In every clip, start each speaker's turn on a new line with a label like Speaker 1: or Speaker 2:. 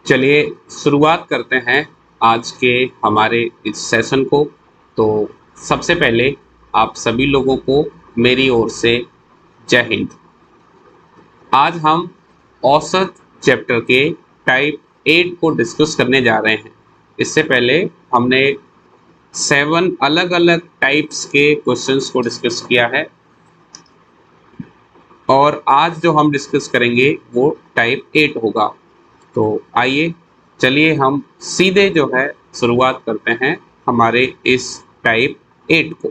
Speaker 1: चलिए शुरुआत करते हैं आज के हमारे इस सेशन को। तो सबसे पहले आप सभी लोगों को मेरी ओर से जय हिंद। आज हम औसत चैप्टर के टाइप 8 को डिस्कस करने जा रहे हैं। इससे पहले हमने 7 अलग अलग टाइप्स के क्वेश्चंस को डिस्कस किया है और आज जो हम डिस्कस करेंगे वो टाइप 8 होगा। तो आइए चलिए हम सीधे जो है शुरुआत करते हैं हमारे इस टाइप 8 को।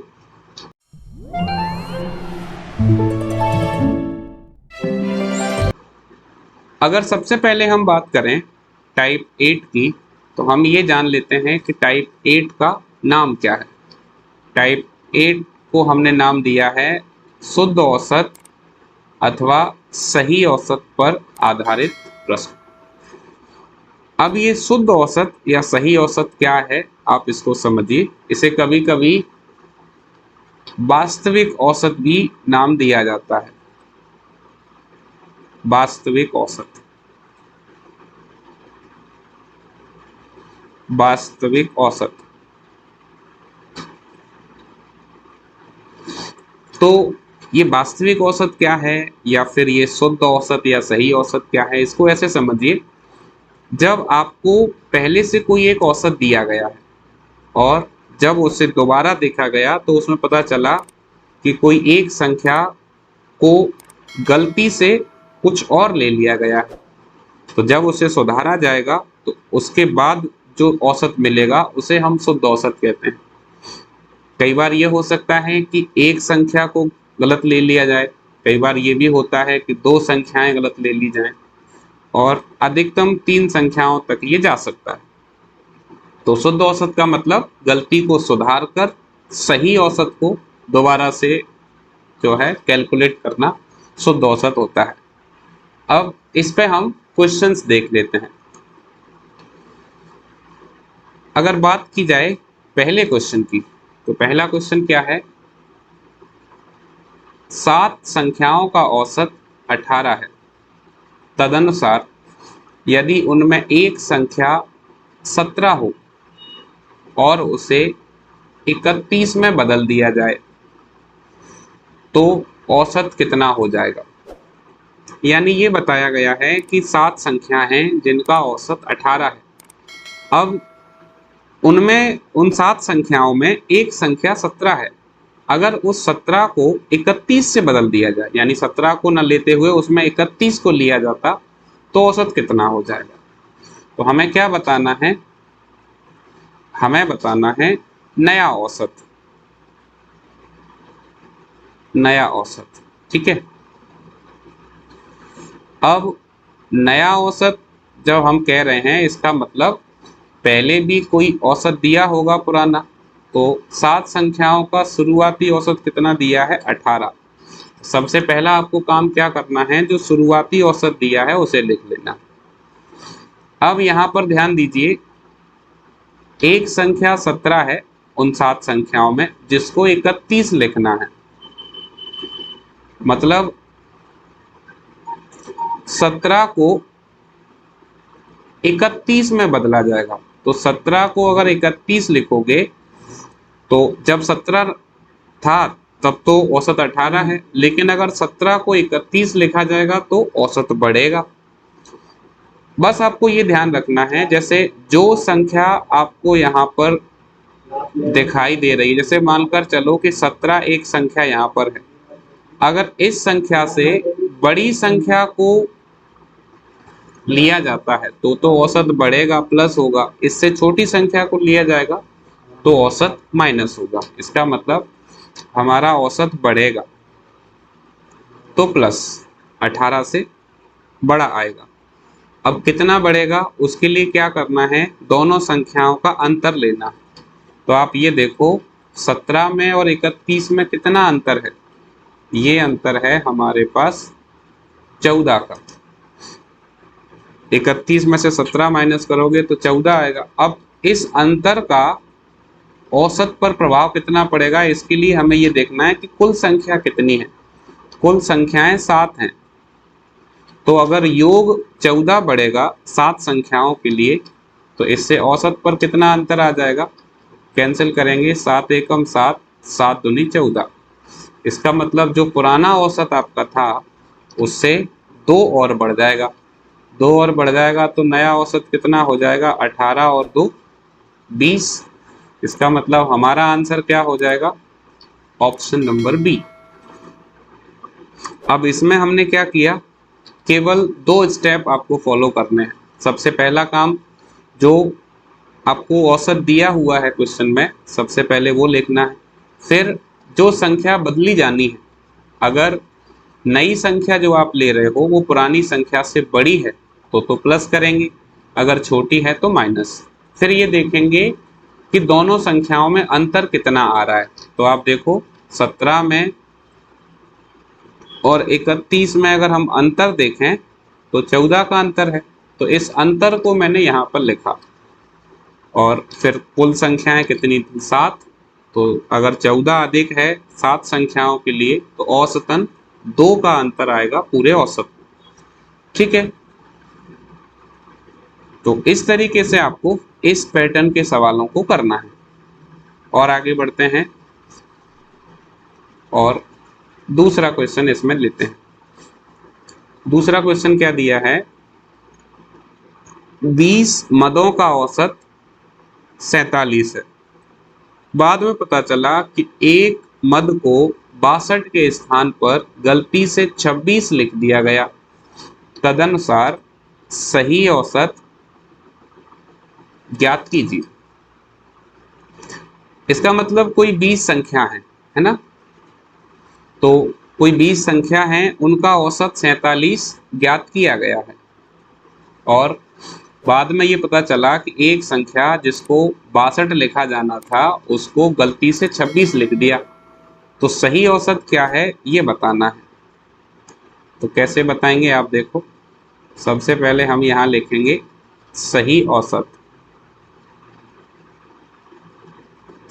Speaker 1: अगर सबसे पहले हम बात करें टाइप 8 की, तो हम ये जान लेते हैं कि टाइप 8 का नाम क्या है। टाइप 8 को हमने नाम दिया है शुद्ध औसत अथवा सही औसत पर आधारित प्रश्न। अब ये शुद्ध औसत या सही औसत क्या है, आप इसको समझिए। इसे कभी कभी वास्तविक औसत भी नाम दिया जाता है। वास्तविक औसत, वास्तविक औसत। तो ये वास्तविक औसत क्या है या फिर ये शुद्ध औसत या सही औसत क्या है, इसको ऐसे समझिए। जब आपको पहले से कोई एक औसत दिया गया है और जब उसे दोबारा देखा गया तो उसमें पता चला कि कोई एक संख्या को गलती से कुछ और ले लिया गया है, तो जब उसे सुधारा जाएगा तो उसके बाद जो औसत मिलेगा उसे हम शुद्ध औसत कहते हैं। कई बार ये हो सकता है कि एक संख्या को गलत ले लिया जाए, कई बार ये भी होता है कि दो संख्याएं गलत ले ली जाएं और अधिकतम 3 संख्याओं तक ये जा सकता है। तो शुद्ध औसत का मतलब गलती को सुधार कर सही औसत को दोबारा से जो है कैलकुलेट करना शुद्ध औसत होता है। अब इस पे हम क्वेश्चंस देख लेते हैं। अगर बात की जाए पहले क्वेश्चन की, तो पहला क्वेश्चन क्या है? 7 संख्याओं का औसत 18 है। तदनुसार यदि उनमें एक संख्या 17 हो और उसे 31 में बदल दिया जाए तो औसत कितना हो जाएगा? यानी ये बताया गया है कि 7 संख्या हैं जिनका औसत 18 है। अब उनमें उन 7 संख्याओं में एक संख्या 17 है। अगर उस 17 को 31 से बदल दिया जाए, यानी 17 को न लेते हुए उसमें 31 को लिया जाता, तो औसत कितना हो जाएगा? तो हमें क्या बताना है? हमें बताना है नया औसत। नया औसत, ठीक है। अब नया औसत जब हम कह रहे हैं, इसका मतलब पहले भी कोई औसत दिया होगा पुराना। तो 7 संख्याओं का शुरुआती औसत कितना दिया है? 18। सबसे पहला आपको काम क्या करना है? जो शुरुआती औसत दिया है उसे लिख लेना। अब यहाँ पर ध्यान दीजिए, एक संख्या 17 है उन 7 संख्याओं में, जिसको 31 लिखना है। मतलब 17 को 31 में बदला जाएगा। तो 17 को अगर 31 लिखोगे तो जब 17 था तब तो औसत 18 है, लेकिन अगर 17 को 31 लिखा जाएगा तो औसत बढ़ेगा। बस आपको ये ध्यान रखना है, जैसे जो संख्या आपको यहाँ पर दिखाई दे रही है, जैसे मानकर चलो कि 17 एक संख्या यहाँ पर है। अगर इस संख्या से बड़ी संख्या को लिया जाता है तो औसत बढ़ेगा, प्लस होगा। इससे छोटी संख्या को लिया जाएगा तो औसत माइनस होगा। इसका मतलब हमारा औसत बढ़ेगा तो प्लस 18 से बड़ा आएगा। अब कितना बढ़ेगा, उसके लिए क्या करना है? दोनों संख्याओं का अंतर लेना। तो आप ये देखो, 17 में और 31 में कितना अंतर है? ये अंतर है हमारे पास 14 का। 31 में से 17 माइनस करोगे तो 14 आएगा। अब इस अंतर का औसत पर प्रभाव कितना पड़ेगा, इसके लिए हमें ये देखना है कि कुल संख्या कितनी है। कुल संख्याएं 7 हैं, तो अगर योग 14 बढ़ेगा 7 संख्याओं के लिए, तो इससे औसत पर कितना अंतर आ जाएगा? कैंसिल करेंगे, 7 एकम 7, 7 दूनी 14। इसका मतलब जो पुराना औसत आपका था उससे 2 और बढ़ जाएगा। 2 और बढ़ जाएगा तो नया औसत कितना हो जाएगा? 18 और 2 20। इसका मतलब हमारा आंसर क्या हो जाएगा? Option number B. अब इसमें हमने क्या किया, केवल 2 स्टेप आपको फॉलो करने हैं। सबसे पहला काम, जो आपको औसत दिया हुआ है क्वेश्चन में, सबसे पहले वो लिखना है। फिर जो संख्या बदली जानी है, अगर नई संख्या जो आप ले रहे हो वो पुरानी संख्या से बड़ी है तो प्लस करेंगे, अगर छोटी है तो माइनस। फिर ये देखेंगे कि दोनों संख्याओं में अंतर कितना आ रहा है। तो आप देखो 17 में और 31 में अगर हम अंतर देखें तो 14 का अंतर है, तो इस अंतर को मैंने यहाँ पर लिखा। और फिर कुल संख्याएं कितनी थी? 7। तो अगर 14 अधिक है 7 संख्याओं के लिए तो औसतन 2 का अंतर आएगा पूरे औसत में। ठीक है, तो इस तरीके से आपको इस पैटर्न के सवालों को करना है। और आगे बढ़ते हैं और दूसरा क्वेश्चन इसमें लेते हैं। दूसरा क्वेश्चन क्या दिया है? 20 मदों का औसत 47 है। बाद में पता चला कि एक मद को 62 के स्थान पर गलती से 26 लिख दिया गया। तदनुसार सही औसत ज्ञात कीजिए। इसका मतलब कोई 20 संख्या है ना? तो कोई 20 संख्या है, उनका औसत 47 ज्ञात किया गया है। और बाद में ये पता चला कि एक संख्या जिसको 62 लिखा जाना था उसको गलती से 26 लिख दिया। तो सही औसत क्या है ये बताना है। तो कैसे बताएंगे आप देखो, सबसे पहले हम यहाँ लिखेंगे सही औसत।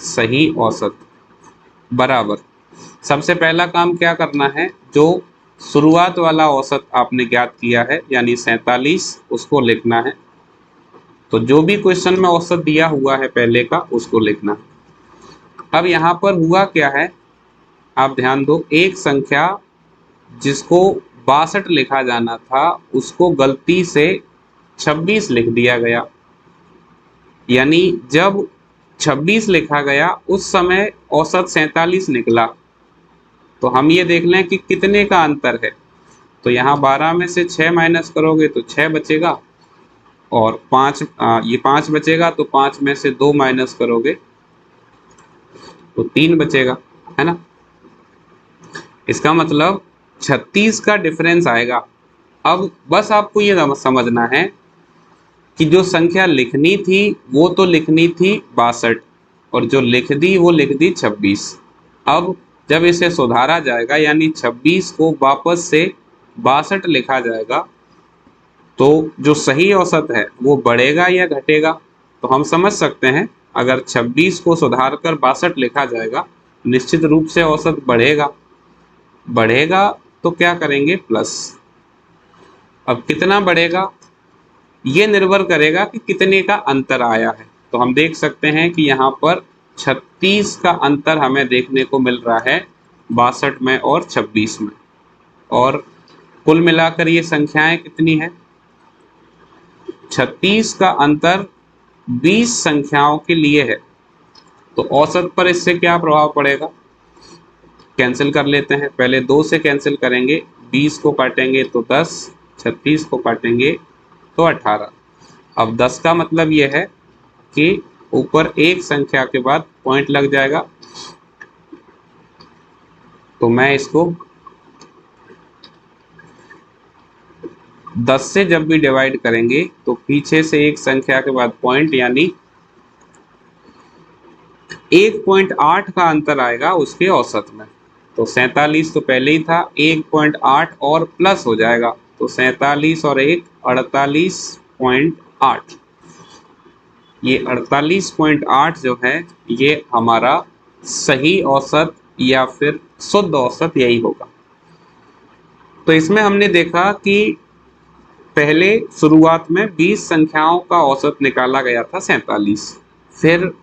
Speaker 1: सही औसत बराबर, सबसे पहला काम क्या करना है, जो शुरुआत वाला औसत आपने ज्ञात किया है यानी 47, उसको लिखना है। तो जो भी क्वेश्चन में औसत दिया हुआ है पहले का उसको लिखना है। अब यहाँ पर हुआ क्या है, आप ध्यान दो, एक संख्या जिसको 62 लिखा जाना था उसको गलती से 26 लिख दिया गया। यानी जब 26 लिखा गया उस समय औसत 47 निकला। तो हम ये देख लें कि कितने का अंतर है। तो यहाँ 12 में से 6 माइनस करोगे तो 6 बचेगा, और 5 ये 5 बचेगा, तो 5 में से 2 माइनस करोगे तो 3 बचेगा, है ना? इसका मतलब 36 का डिफरेंस आएगा। अब बस आपको ये समझना है कि जो संख्या लिखनी थी वो तो लिखनी थी 62, और जो लिख दी वो लिख दी 26। अब जब इसे सुधारा जाएगा यानी 26 को वापस से 62 लिखा जाएगा, तो जो सही औसत है वो बढ़ेगा या घटेगा? तो हम समझ सकते हैं अगर 26 को सुधार कर 62 लिखा जाएगा, निश्चित रूप से औसत बढ़ेगा। बढ़ेगा तो क्या करेंगे? प्लस। अब कितना बढ़ेगा ये निर्भर करेगा कि कितने का अंतर आया है। तो हम देख सकते हैं कि यहाँ पर 36 का अंतर हमें देखने को मिल रहा है 62 में और 26 में। और कुल मिलाकर ये संख्याएं कितनी है? 36 का अंतर 20 संख्याओं के लिए है। तो औसत पर इससे क्या प्रभाव पड़ेगा? कैंसिल कर लेते हैं। पहले 2 से कैंसिल करेंगे, 20 को काटेंगे तो 10, 36 को काटेंगे तो 18। अब 10 का मतलब यह है कि ऊपर एक संख्या के बाद पॉइंट लग जाएगा। तो मैं इसको 10 से जब भी डिवाइड करेंगे तो पीछे से एक संख्या के बाद पॉइंट, यानी 1.8 का अंतर आएगा उसके औसत में। तो 47 तो पहले ही था, 1.8 और प्लस हो जाएगा, तो 47 और 1 48.8। ये 48.8 जो है ये हमारा सही औसत या फिर शुद्ध औसत यही होगा। तो इसमें हमने देखा कि पहले शुरुआत में 20 संख्याओं का औसत निकाला गया था 47। फिर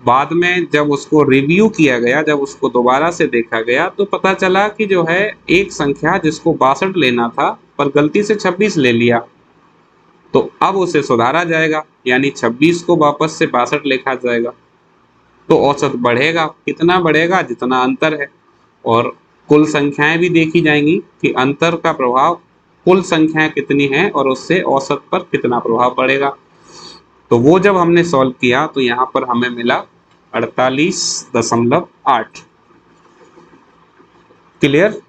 Speaker 1: बाद में जब उसको रिव्यू किया गया, जब उसको दोबारा से देखा गया, तो पता चला कि जो है एक संख्या जिसको 62 लेना था पर गलती से 26 ले लिया, तो अब उसे सुधारा जाएगा, यानी 26 को वापस से 62 लिखा जाएगा। तो औसत बढ़ेगा, कितना बढ़ेगा? जितना अंतर है। और कुल संख्याएं भी देखी जाएंगी कि अंतर का प्रभाव कुल संख्याएं कितनी हैं और उससे औसत पर कितना प्रभाव पड़ेगा। तो वो जब हमने सॉल्व किया तो यहाँ पर हमें मिला 48.8। क्लियर?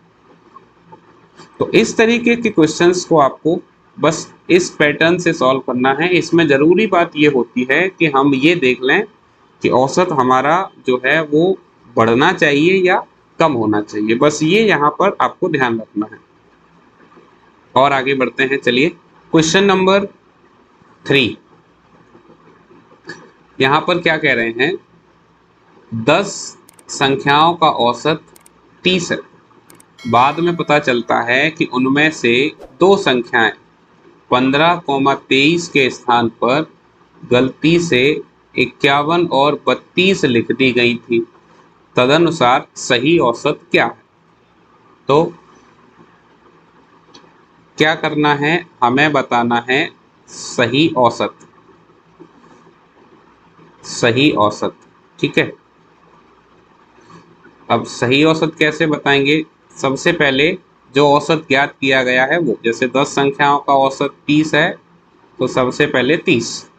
Speaker 1: तो इस तरीके के क्वेश्चंस को आपको बस इस पैटर्न से सॉल्व करना है। इसमें जरूरी बात ये होती है कि हम ये देख लें कि औसत हमारा जो है वो बढ़ना चाहिए या कम होना चाहिए, बस ये यहाँ पर आपको ध्यान रखना है। और आगे बढ़ते हैं, चलिए क्वेश्चन नंबर 3। यहाँ पर क्या कह रहे हैं? 10 संख्याओं का औसत 30 है। बाद में पता चलता है कि उनमें से दो संख्याएं 15,23 के स्थान पर गलती से 51 और 32 लिख दी गई थी। तदनुसार सही औसत क्या है? तो क्या करना है? हमें बताना है सही औसत। सही औसत, ठीक है। अब सही औसत कैसे बताएंगे? सबसे पहले जो औसत ज्ञात किया गया है वो, जैसे 10 संख्याओं का औसत 30 है, तो सबसे पहले 30।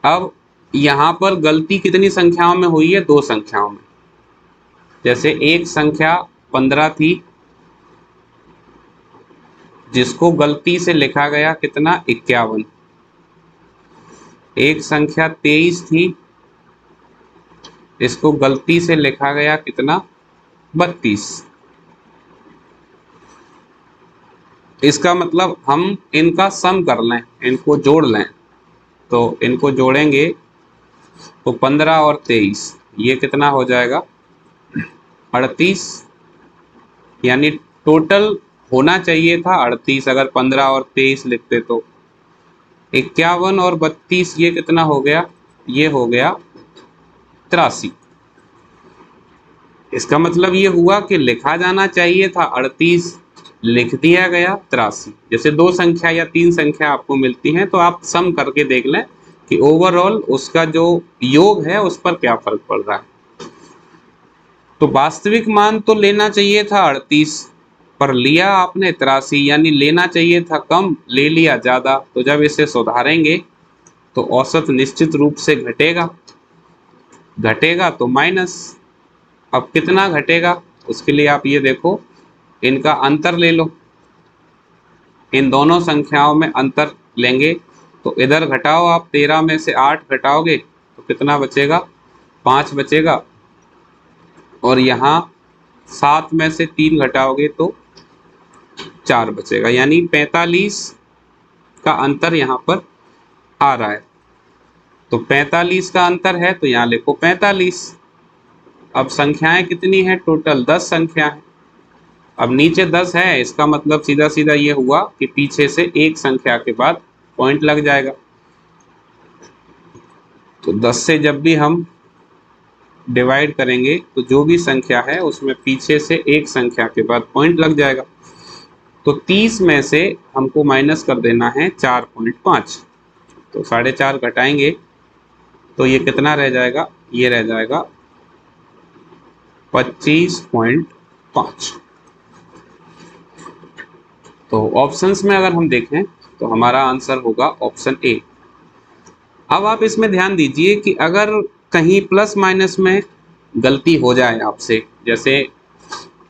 Speaker 1: अब यहाँ पर गलती कितनी संख्याओं में हुई है? 2 संख्याओं में। जैसे एक संख्या 15 थी जिसको गलती से लिखा गया कितना? 51। एक संख्या 23 थी इसको गलती से लिखा गया कितना? 32। इसका मतलब हम इनका सम कर लें, इनको जोड़ लें, तो इनको जोड़ेंगे तो 15 और 23 ये कितना हो जाएगा? 38। यानी टोटल होना चाहिए था 38, अगर 15 और 23 लिखते तो। 51 और 32 ये कितना हो गया? ये हो गया 83। इसका मतलब ये हुआ कि लिखा जाना चाहिए था 38, लिख दिया गया 83। जैसे 2 संख्या या 3 संख्या आपको मिलती हैं तो आप सम करके देख लें कि ओवरऑल उसका जो योग है उस पर क्या फर्क पड़ रहा है। तो वास्तविक मान तो लेना चाहिए था 38, पर लिया आपने 83, यानी लेना चाहिए था कम, ले लिया ज्यादा। तो जब इसे सुधारेंगे तो औसत निश्चित रूप से घटेगा। घटेगा तो माइनस। अब कितना घटेगा? उसके लिए आप ये देखो, इनका अंतर ले लो। इन दोनों संख्याओं में अंतर लेंगे तो इधर घटाओ आप, 13 में से 8 घटाओगे तो कितना बचेगा? 5 बचेगा। और यहाँ 7 में से 3 घटाओगे तो 4 बचेगा, यानी 45 का अंतर यहाँ पर आ रहा है। तो 45 का अंतर है तो यहाँ लिखो 45। अब संख्याएं कितनी है? टोटल 10 संख्या है। अब नीचे 10 है, इसका मतलब सीधा सीधा ये हुआ कि पीछे से एक संख्या के बाद पॉइंट लग जाएगा। तो 10 से जब भी हम डिवाइड करेंगे तो जो भी संख्या है उसमें पीछे से एक संख्या के बाद पॉइंट लग जाएगा। तो 30 में से हमको माइनस कर देना है 4.5। तो 4.5 घटाएंगे तो ये कितना रह जाएगा? ये रह जाएगा 25.5। तो ऑप्शंस में अगर हम देखें तो हमारा आंसर होगा ऑप्शन ए। अब आप इसमें ध्यान दीजिए कि अगर कहीं प्लस माइनस में गलती हो जाए आपसे, जैसे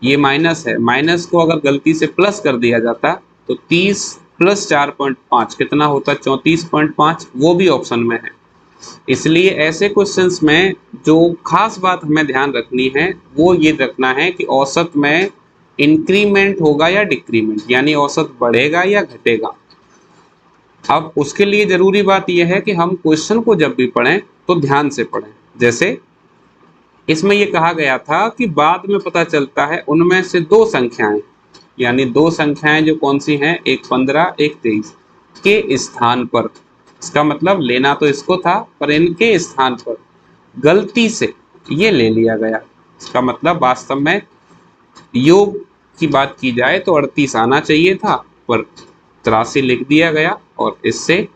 Speaker 1: ये माइनस है, माइनस को अगर गलती से प्लस कर दिया जाता तो 30 प्लस 4.5 कितना होता? 34.5। वो भी ऑप्शन में है। इसलिए ऐसे क्वेश्चंस में जो खास बात हमें ध्यान रखनी है वो ये रखना है कि औसत में इंक्रीमेंट होगा या डिक्रीमेंट, यानी औसत बढ़ेगा या घटेगा। अब उसके लिए जरूरी बात यह है कि हम क्वेश्चन को जब भी पढ़ें तो ध्यान से पढ़ें। जैसे इसमें यह कहा गया था कि बाद में पता चलता है उनमें से दो संख्याएं यानी दो संख्याएं जो कौन सी हैं, एक 15 एक 23 के स्थान पर, इसका मतलब लेना तो इसको था पर इनके स्थान पर गलती से ये ले लिया गया। इसका मतलब वास्तव में योग की बात की जाए तो 38 आना चाहिए था पर 83 लिख दिया गया, और इससे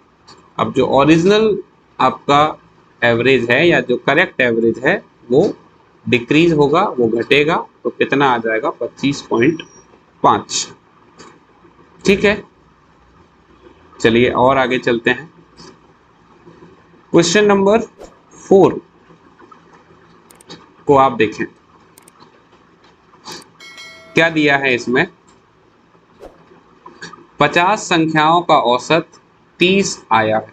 Speaker 1: अब जो ओरिजिनल आपका एवरेज है या जो करेक्ट एवरेज है वो डिक्रीज होगा, वो घटेगा, तो कितना आ जाएगा 25.5। ठीक है, चलिए और आगे चलते हैं। क्वेश्चन नंबर 4 को आप देखें, क्या दिया है इसमें, 50 संख्याओं का औसत 30 आया है।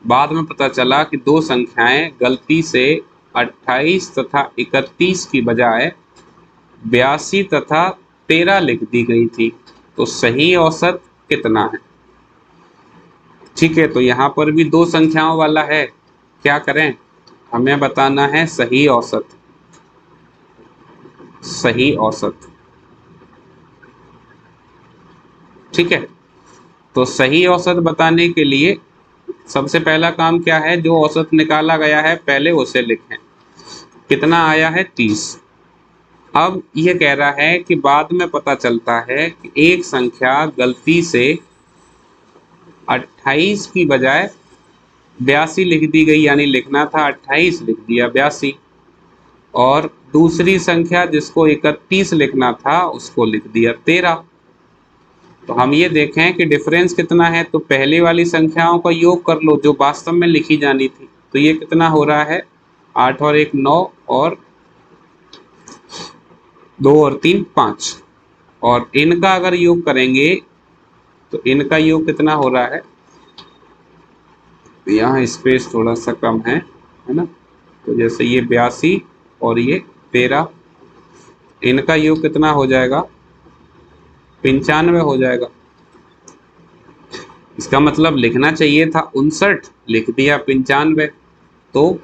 Speaker 1: बाद में पता चला कि दो संख्याएं गलती से 28 तथा 31 की बजाय 82 तथा 13 लिख दी गई थी, तो सही औसत कितना है। ठीक है, तो यहाँ पर भी दो संख्याओं वाला है, क्या करें, हमें बताना है सही औसत। सही औसत, ठीक है, तो सही औसत बताने के लिए सबसे पहला काम क्या है, जो औसत निकाला गया है पहले उसे लिखें। कितना आया है 30। अब ये कह रहा है कि बाद में पता चलता है कि एक संख्या गलती से 28 की बजाय 82 लिख दी गई, यानी लिखना था 28 लिख दिया 82, और दूसरी संख्या जिसको 31 लिखना था उसको लिख दिया 13। तो हम ये देखें कि डिफरेंस कितना है, तो पहली वाली संख्याओं का योग कर लो जो वास्तव में लिखी जानी थी, तो ये कितना हो रहा है 8 और 1 9 और 2 और 3 5, और इनका अगर योग करेंगे तो इनका योग कितना हो रहा है, यहाँ स्पेस थोड़ा सा कम है ना, तो जैसे ये 82 और ये 13, इनका योग कितना हो जाएगा 95 हो जाएगा। इसका मतलब लिखना चाहिए था 59, लिख दिया 95। तो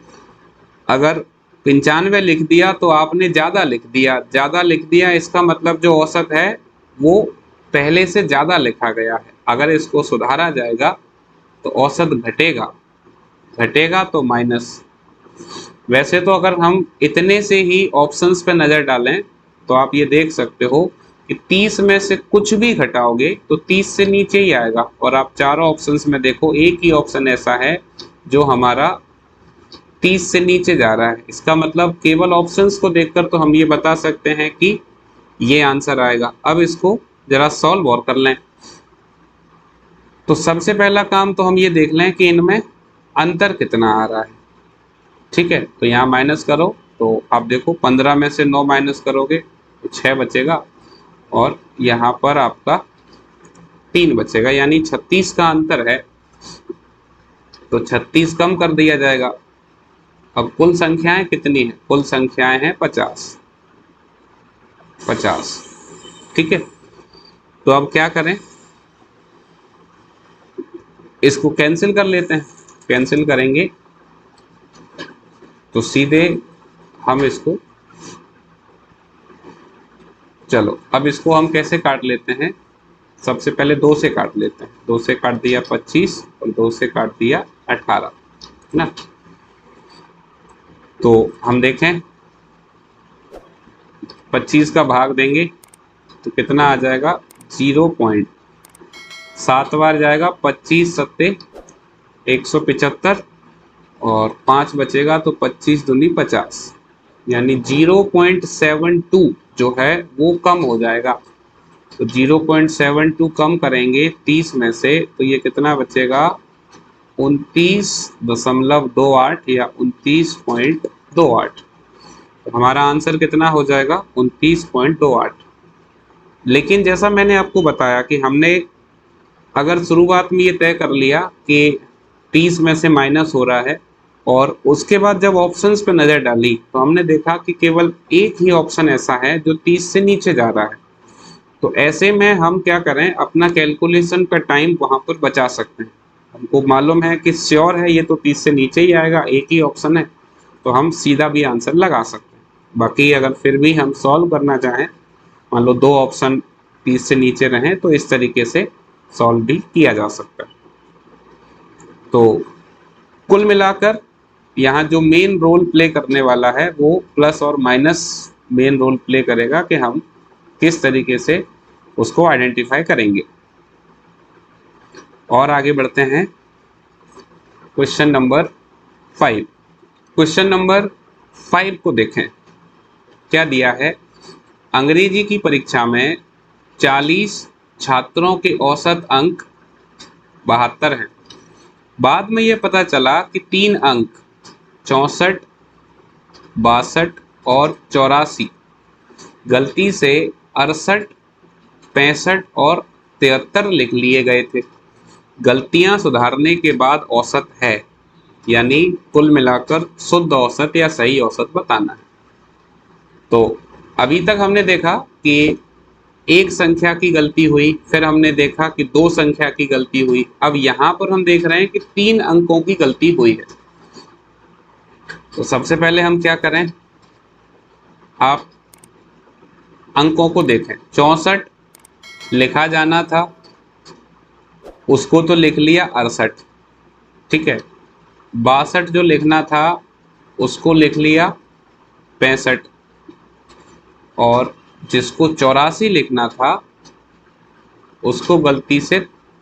Speaker 1: अगर 95 लिख दिया तो आपने ज़्यादा लिख दिया, ज़्यादा लिख दिया, इसका मतलब जो औसत है वो पहले से ज़्यादा लिखा गया है। अगर इसको सुधारा जाएगा तो औसत घटेगा, घटेगा तो माइनस। वैसे तो अगर हम इतने से ही ऑप्शंस पे नज़र डालें तो आप ये देख सकते हो कि 30 में से कुछ भी घटाओगे तो 30 से नीचे ही आएगा, और आप चारों ऑप्शंस में देखो एक ही ऑप्शन ऐसा है जो हमारा 30 से नीचे जा रहा है। इसका मतलब केवल ऑप्शंस को देखकर तो हम ये बता सकते हैं कि ये आंसर आएगा। अब इसको जरा सॉल्व और कर लें। तो सबसे पहला काम तो हम ये देख लें कि इनमें अंतर कितना आ रहा है। ठीक है, तो यहाँ माइनस करो, तो आप देखो 15 में से 9 माइनस करोगे तो 6 बचेगा, और यहाँ पर आपका 3 बचेगा, यानी 36 का अंतर है, तो 36 कम कर दिया जाएगा। अब कुल संख्याएं कितनी हैं, कुल संख्याएं हैं 50। ठीक है, तो अब क्या करें, इसको कैंसिल कर लेते हैं। कैंसिल करेंगे तो सीधे हम इसको, चलो अब इसको हम कैसे काट लेते हैं, सबसे पहले 2 से काट लेते हैं। 2 से काट दिया 25 और 2 से काट दिया 18 ना। तो हम देखें 25 का भाग देंगे तो कितना आ जाएगा 0.7 बार जाएगा, 25 सत्ते 175, और 5 बचेगा तो 25 दूनी 50, यानी 0.72 जो है वो कम हो जाएगा। तो 0.72 कम करेंगे 30 में से तो ये कितना बचेगा 29.28 या 29.28। तो हमारा आंसर कितना हो जाएगा 29.28। लेकिन जैसा मैंने आपको बताया कि हमने अगर शुरुआत में ये तय कर लिया कि 30 में से माइनस हो रहा है, और उसके बाद जब ऑप्शंस पे नज़र डाली तो हमने देखा कि केवल एक ही ऑप्शन ऐसा है जो 30 से नीचे जा रहा है, तो ऐसे में हम क्या करें, अपना कैलकुलेशन का टाइम वहाँ पर बचा सकते हैं। हमको मालूम है कि श्योर है ये तो 30 से नीचे ही आएगा, एक ही ऑप्शन है, तो हम सीधा भी आंसर लगा सकते हैं। बाकी अगर फिर भी हम सॉल्व करना चाहें, मान लो 2 ऑप्शन 30 से नीचे रहें तो इस तरीके से सॉल्व भी किया जा सकता है। तो कुल मिलाकर यहाँ जो मेन रोल प्ले करने वाला है वो प्लस और माइनस मेन रोल प्ले करेगा कि हम किस तरीके से उसको आइडेंटिफाई करेंगे। और आगे बढ़ते हैं क्वेश्चन नंबर 5। क्वेश्चन नंबर 5 को देखें, क्या दिया है। अंग्रेजी की परीक्षा में 40 छात्रों के औसत अंक 72 हैं। बाद में यह पता चला कि 3 अंक 64, 62 और 84 गलती से 68, 65 और 73 लिख लिए गए थे। गलतियां सुधारने के बाद औसत है, यानी कुल मिलाकर शुद्ध औसत या सही औसत बताना है। तो अभी तक हमने देखा कि एक संख्या की गलती हुई, फिर हमने देखा कि 2 संख्या की गलती हुई, अब यहां पर हम देख रहे हैं कि 3 अंकों की गलती हुई है। तो सबसे पहले हम क्या करें, आप अंकों को देखें। 64 लिखा जाना था, उसको तो लिख लिया 68, ठीक है। 62 जो लिखना था उसको लिख लिया 65, और जिसको 84 लिखना था उसको गलती से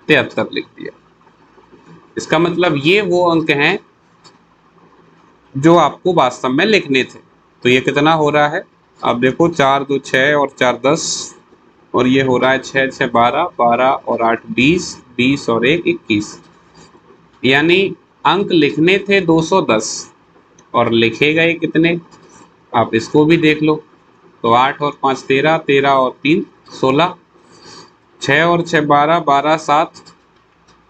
Speaker 1: 73 लिख दिया। इसका मतलब ये वो अंक हैं जो आपको वास्तव में लिखने थे। तो ये कितना हो रहा है, आप देखो 4 2 6 और 4 10, और ये हो रहा है 6 6 12, 12 और 8 20, 20 और 1 21। यानी अंक लिखने थे 210 और लिखे गए कितने, आप इसको भी देख लो। तो 8 और 5 13, 13 और 3 16, 6 और 6 12, 12 7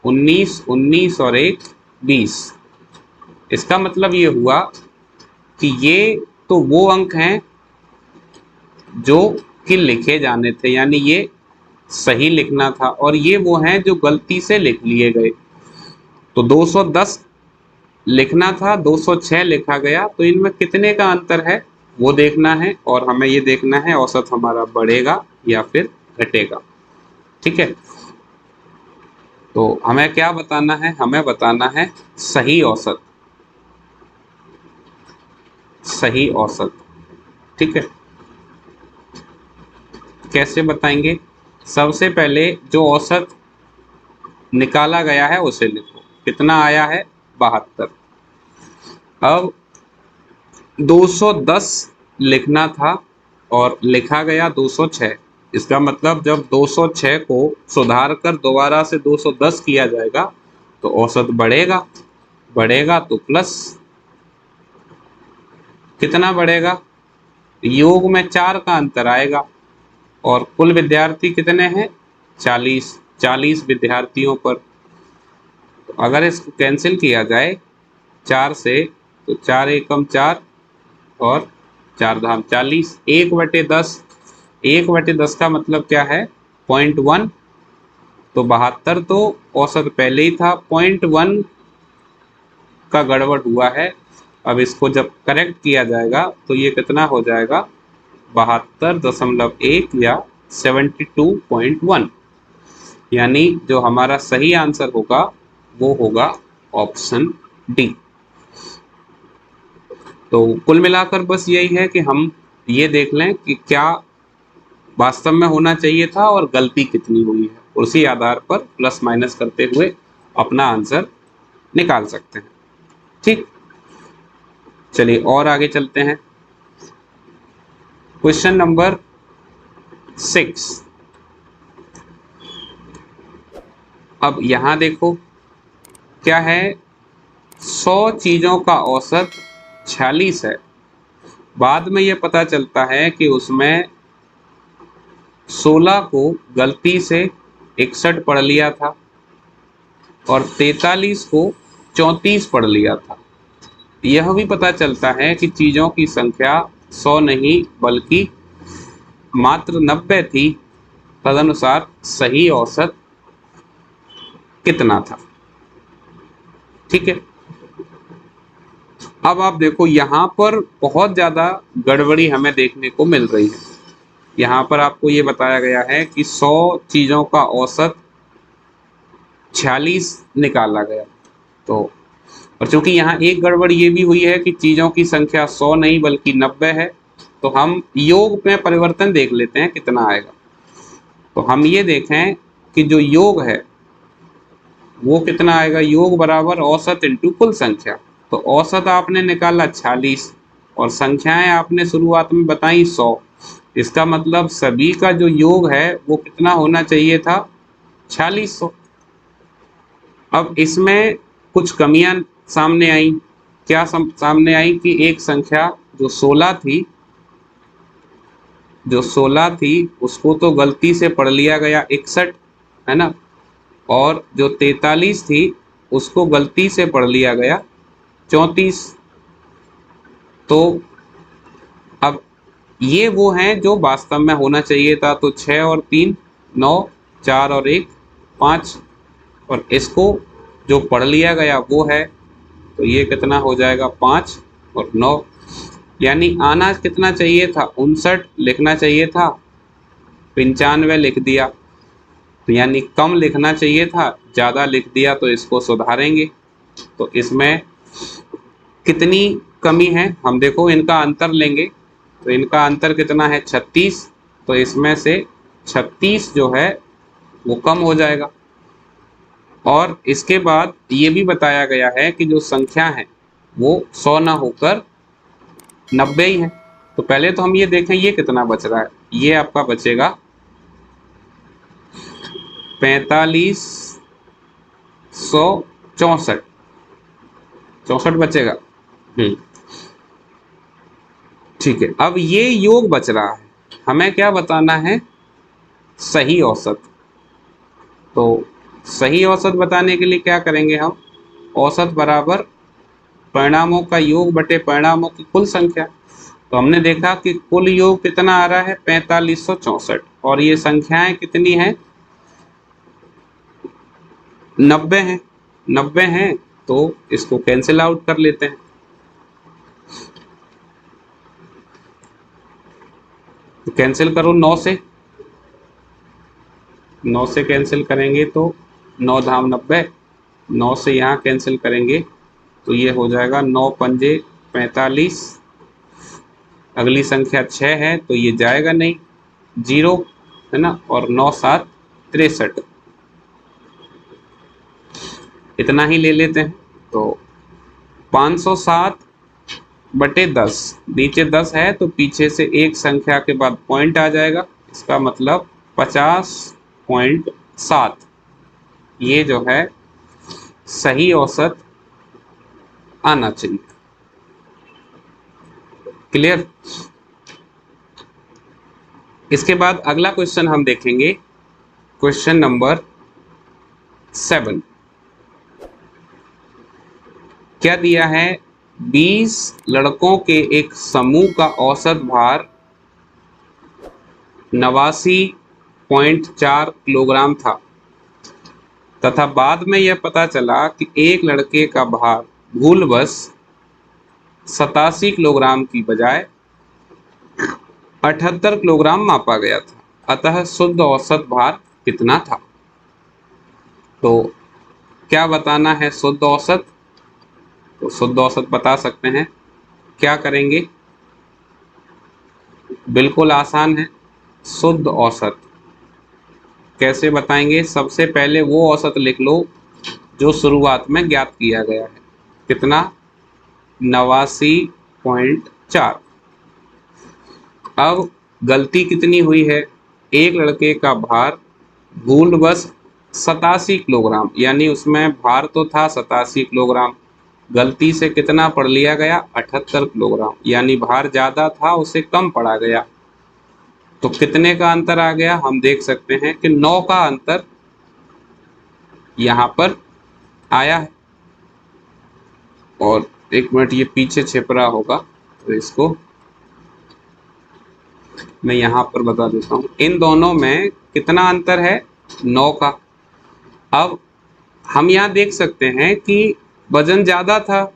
Speaker 1: 19, 19 और 1 20। इसका मतलब ये हुआ कि ये तो वो अंक हैं जो कि लिखे जाने थे, यानी ये सही लिखना था, और ये वो हैं जो गलती से लिख लिए गए। तो 210 लिखना था, 206 लिखा गया, तो इनमें कितने का अंतर है वो देखना है, और हमें ये देखना है औसत हमारा बढ़ेगा या फिर घटेगा, ठीक है। तो हमें क्या बताना है, हमें बताना है सही औसत, सही औसत, ठीक है। कैसे बताएंगे, सबसे पहले जो औसत निकाला गया है उसे लिखो, कितना आया है 72। अब 210 लिखना था और लिखा गया 206। इसका मतलब जब 206 को सुधार कर दोबारा से 210 किया जाएगा तो औसत बढ़ेगा, बढ़ेगा तो प्लस, कितना बढ़ेगा, योग में 4 का अंतर आएगा, और कुल विद्यार्थी कितने हैं 40, 40 विद्यार्थियों पर। तो अगर इसको कैंसिल किया जाए 4 से, तो 4 एकम 4 और 4 धाम 40, 1/10, 1/10 का मतलब क्या है 0.1। तो 72 तो औसत पहले ही था, 0.1 का गड़बड़ हुआ है। अब इसको जब करेक्ट किया जाएगा तो ये कितना हो जाएगा 72.1 या 72.1, यानी जो हमारा सही आंसर होगा वो होगा ऑप्शन डी। तो कुल मिलाकर बस यही है कि हम ये देख लें कि क्या वास्तव में होना चाहिए था और गलती कितनी हुई है, उसी आधार पर प्लस माइनस करते हुए अपना आंसर निकाल सकते हैं, ठीक। चलिए और आगे चलते हैं। Question number 6। अब यहां देखो क्या है, 100 चीजों का औसत 46 है। बाद में यह पता चलता है कि उसमें 16 को गलती से 61 पढ़ लिया था और 43 को 34 पढ़ लिया था। यह भी पता चलता है कि चीजों की संख्या 100 नहीं बल्कि मात्र 90 थी। तदनुसार सही औसत कितना था, ठीक है। अब आप देखो यहां पर बहुत ज्यादा गड़बड़ी हमें देखने को मिल रही है। यहाँ पर आपको ये बताया गया है कि 100 चीज़ों का औसत 46 निकाला गया। तो और चूंकि यहाँ एक गड़बड़ ये भी हुई है कि चीज़ों की संख्या 100 नहीं बल्कि 90 है, तो हम योग में परिवर्तन देख लेते हैं कितना आएगा। तो हम ये देखें कि जो योग है वो कितना आएगा, योग बराबर औसत इंटू कुल संख्या। तो औसत आपने निकाला 46 और संख्याएं आपने शुरुआत में बताई 100। इसका मतलब सभी का जो योग है वो कितना होना चाहिए था, 4600। अब इसमें कुछ कमियां सामने आई। क्या सामने आई कि एक संख्या जो 16 थी उसको तो गलती से पढ़ लिया गया 61, है ना, और जो 43 थी उसको गलती से पढ़ लिया गया 34। तो अब ये वो हैं जो वास्तव में होना चाहिए था। तो 6 और 3 9, 4 और 1 5, और इसको जो पढ़ लिया गया वो है, तो ये कितना हो जाएगा 5 और 9, यानी आना कितना चाहिए था, 59 लिखना चाहिए था, 95 लिख दिया। तो यानी कम लिखना चाहिए था, ज़्यादा लिख दिया, तो इसको सुधारेंगे। तो इसमें कितनी कमी है, हम देखो इनका अंतर लेंगे। तो इनका अंतर कितना है, 36। तो इसमें से 36 जो है वो कम हो जाएगा। और इसके बाद ये भी बताया गया है कि जो संख्या है वो 100 ना होकर 90 ही है। तो पहले तो हम ये देखें ये कितना बच रहा है, ये आपका बचेगा 4564, 64 बचेगा। ठीक है, अब ये योग बच रहा है, हमें क्या बताना है, सही औसत। तो सही औसत बताने के लिए क्या करेंगे हम, औसत बराबर परिणामों का योग बटे परिणामों की कुल संख्या। तो हमने देखा कि कुल योग कितना आ रहा है, 4564, और ये संख्याएं कितनी हैं, 90 हैं। 90 हैं तो इसको कैंसिल आउट कर लेते हैं। तो कैंसिल करो 9 से, 9 से कैंसिल करेंगे तो 9 धाम 90, 9 से यहाँ कैंसिल करेंगे तो ये हो जाएगा 9 पंजे 45, अगली संख्या 6 है तो ये जाएगा नहीं, 0, है ना, और 9 7 63, इतना ही ले लेते हैं। तो 507 बटे 10, नीचे 10 है तो पीछे से एक संख्या के बाद पॉइंट आ जाएगा, इसका मतलब 50.7, ये जो है सही औसत आना चाहिए। क्लियर। इसके बाद अगला क्वेश्चन हम देखेंगे, क्वेश्चन नंबर 7। क्या दिया है, 20 लड़कों के एक समूह का औसत भार 89.4 किलोग्राम था तथा बाद में यह पता चला कि एक लड़के का भार भूलवश 87 किलोग्राम की बजाय 78 किलोग्राम मापा गया था, अतः शुद्ध औसत भार कितना था। तो क्या बताना है शुद्ध औसत, तो शुद्ध औसत बता सकते हैं, क्या करेंगे, बिल्कुल आसान है। शुद्ध औसत कैसे बताएंगे, सबसे पहले वो औसत लिख लो जो शुरुआत में ज्ञात किया गया है, कितना, 89.4। अब गलती कितनी हुई है, एक लड़के का भार भूलवश 87 किलोग्राम, यानी उसमें भार तो था 87 किलोग्राम, गलती से कितना पढ़ लिया गया, 78 किलोग्राम, यानी भार ज़्यादा था उसे कम पड़ा गया। तो कितने का अंतर आ गया, हम देख सकते हैं कि 9 का अंतर यहाँ पर आया है। और एक मिनट, ये पीछे छिप रहा होगा तो इसको मैं यहाँ पर बता देता हूँ, इन दोनों में कितना अंतर है, 9 का। अब हम यहाँ देख सकते हैं कि वजन ज़्यादा था,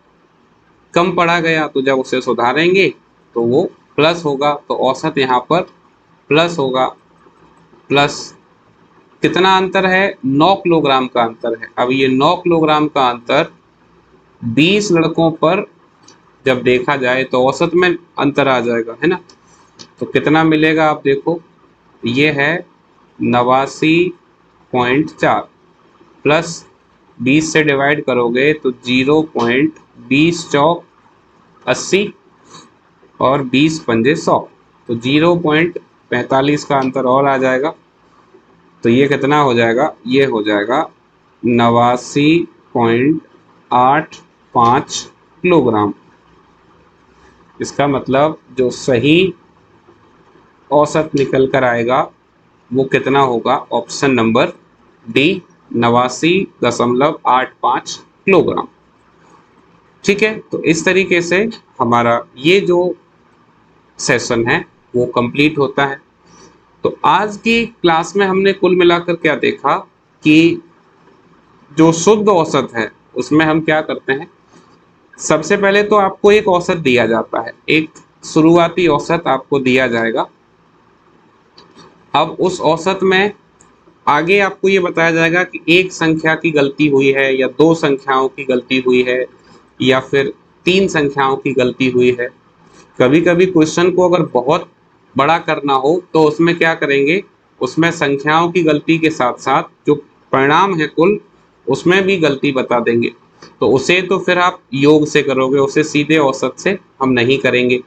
Speaker 1: कम पड़ा गया, तो जब उसे सुधारेंगे तो वो प्लस होगा, तो औसत यहाँ पर प्लस होगा प्लस कितना अंतर है, 9 किलोग्राम का अंतर है। अब ये 9 किलोग्राम का अंतर 20 लड़कों पर जब देखा जाए तो औसत में अंतर आ जाएगा, है ना। तो कितना मिलेगा आप देखो, ये है 89.4 प्लस 20 से डिवाइड करोगे तो 0.20 चौक 80 और 20 पंजे 100, तो 0.45 का अंतर और आ जाएगा। तो ये कितना हो जाएगा, ये हो जाएगा 89.85 किलोग्राम। इसका मतलब जो सही औसत निकल कर आएगा वो कितना होगा, ऑप्शन नंबर डी 89.85 किलोग्राम। ठीक है, तो इस तरीके से हमारा ये जो सेशन है वो कंप्लीट होता है। तो आज की क्लास में हमने कुल मिलाकर क्या देखा कि जो शुद्ध औसत है उसमें हम क्या करते हैं, सबसे पहले तो आपको एक औसत दिया जाता है, एक शुरुआती औसत आपको दिया जाएगा। अब उस औसत में आगे आपको ये बताया जाएगा कि एक संख्या की गलती हुई है या 2 संख्याओं की गलती हुई है या फिर 3 संख्याओं की गलती हुई है। कभी कभी क्वेश्चन को अगर बहुत बड़ा करना हो तो उसमें क्या करेंगे, उसमें संख्याओं की गलती के साथ साथ जो परिणाम है कुल उसमें भी गलती बता देंगे। तो उसे तो फिर आप योग से करोगे, उसे सीधे औसत से हम नहीं करेंगे।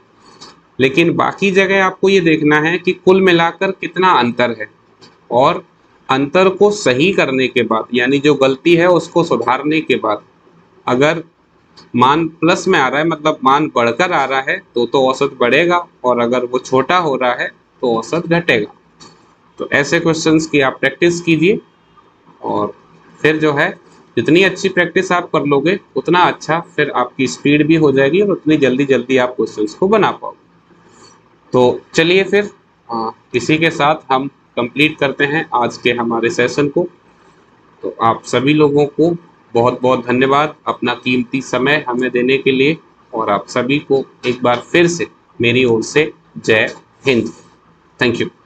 Speaker 1: लेकिन बाकी जगह आपको ये देखना है कि कुल मिलाकर कितना अंतर है, और अंतर को सही करने के बाद यानी जो गलती है उसको सुधारने के बाद अगर मान प्लस में आ रहा है मतलब मान बढ़कर आ रहा है तो औसत बढ़ेगा, और अगर वो छोटा हो रहा है तो औसत घटेगा। तो ऐसे क्वेश्चंस की आप प्रैक्टिस कीजिए, और फिर जो है जितनी अच्छी प्रैक्टिस आप कर लोगे उतना अच्छा फिर आपकी स्पीड भी हो जाएगी और उतनी जल्दी जल्दी आप क्वेश्चंस को बना पाओगे। तो चलिए फिर इसी के साथ हम कंप्लीट करते हैं आज के हमारे सेशन को। तो आप सभी लोगों को बहुत बहुत धन्यवाद अपना कीमती समय हमें देने के लिए, और आप सभी को एक बार फिर से मेरी ओर से जय हिंद। Thank you.